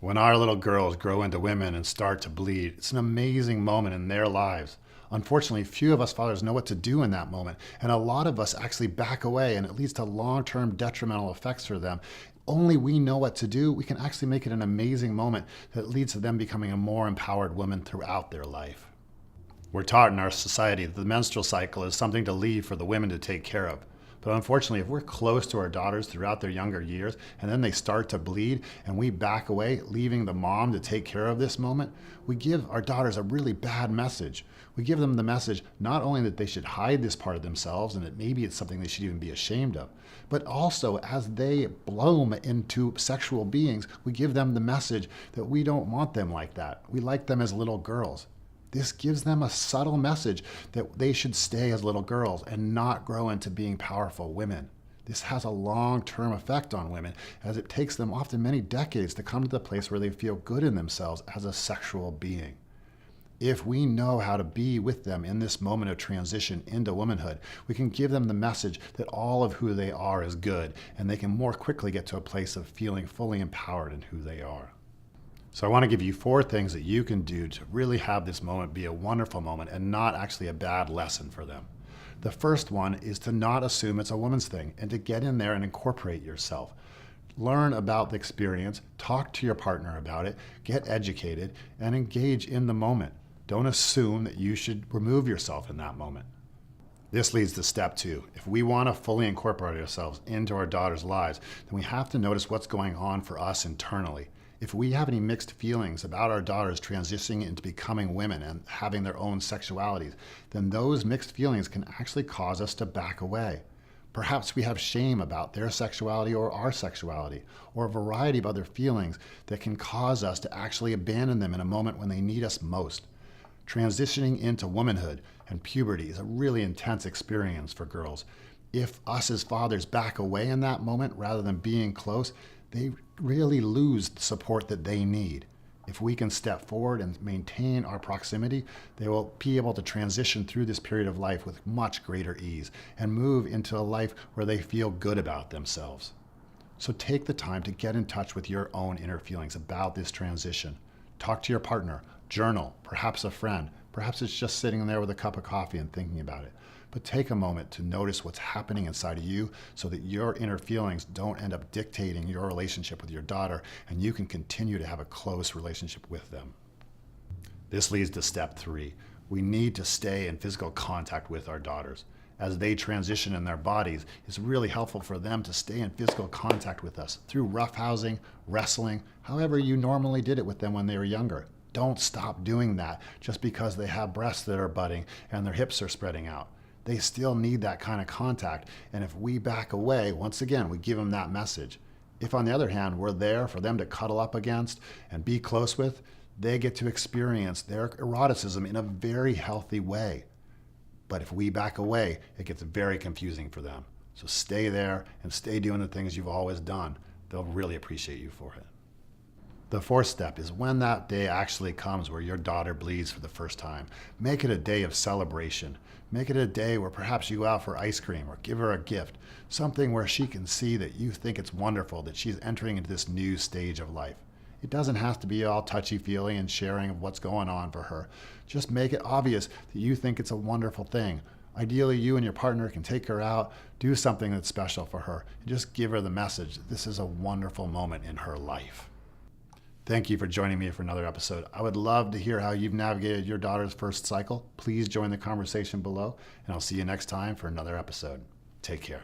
When our little girls grow into women and start to bleed, it's an amazing moment in their lives. Unfortunately, few of us fathers know what to do in that moment, and a lot of us actually back away, and it leads to long-term detrimental effects for them. Only we know what to do, we can actually make it an amazing moment that leads to them becoming a more empowered woman throughout their life. We're taught in our society that the menstrual cycle is something to leave for the women to take care of. But unfortunately, if we're close to our daughters throughout their younger years and then they start to bleed and we back away, leaving the mom to take care of this moment, we give our daughters a really bad message. We give them the message not only that they should hide this part of themselves and that maybe it's something they should even be ashamed of, but also as they bloom into sexual beings, we give them the message that we don't want them like that. We like them as little girls. This gives them a subtle message that they should stay as little girls and not grow into being powerful women. This has a long-term effect on women as it takes them often many decades to come to the place where they feel good in themselves as a sexual being. If we know how to be with them in this moment of transition into womanhood, we can give them the message that all of who they are is good, and they can more quickly get to a place of feeling fully empowered in who they are. So I want to give you 4 things that you can do to really have this moment be a wonderful moment and not actually a bad lesson for them. The first one is to not assume it's a woman's thing and to get in there and incorporate yourself. Learn about the experience, talk to your partner about it, get educated, and engage in the moment. Don't assume that you should remove yourself in that moment. This leads to step 2. If we want to fully incorporate ourselves into our daughters' lives, then we have to notice what's going on for us internally. If we have any mixed feelings about our daughters transitioning into becoming women and having their own sexualities, then those mixed feelings can actually cause us to back away. Perhaps we have shame about their sexuality or our sexuality, or a variety of other feelings that can cause us to actually abandon them in a moment when they need us most. Transitioning into womanhood and puberty is a really intense experience for girls. If us as fathers back away in that moment rather than being close, they really lose the support that they need. If we can step forward and maintain our proximity, they will be able to transition through this period of life with much greater ease and move into a life where they feel good about themselves. So take the time to get in touch with your own inner feelings about this transition. Talk to your partner, journal, perhaps a friend, perhaps it's just sitting there with a cup of coffee and thinking about it. But take a moment to notice what's happening inside of you so that your inner feelings don't end up dictating your relationship with your daughter and you can continue to have a close relationship with them. This leads to step 3. We need to stay in physical contact with our daughters. As they transition in their bodies, it's really helpful for them to stay in physical contact with us through roughhousing, wrestling, however you normally did it with them when they were younger. Don't stop doing that just because they have breasts that are budding and their hips are spreading out. They still need that kind of contact. And if we back away, once again, we give them that message. If, on the other hand, we're there for them to cuddle up against and be close with, they get to experience their eroticism in a very healthy way. But if we back away, it gets very confusing for them. So stay there and stay doing the things you've always done. They'll really appreciate you for it. The 4th step is when that day actually comes where your daughter bleeds for the first time, make it a day of celebration. Make it a day where perhaps you go out for ice cream or give her a gift, something where she can see that you think it's wonderful that she's entering into this new stage of life. It doesn't have to be all touchy-feely and sharing of what's going on for her. Just make it obvious that you think it's a wonderful thing. Ideally, you and your partner can take her out, do something that's special for her, and just give her the message that this is a wonderful moment in her life. Thank you for joining me for another episode. I would love to hear how you've navigated your daughter's first cycle. Please join the conversation below, and I'll see you next time for another episode. Take care.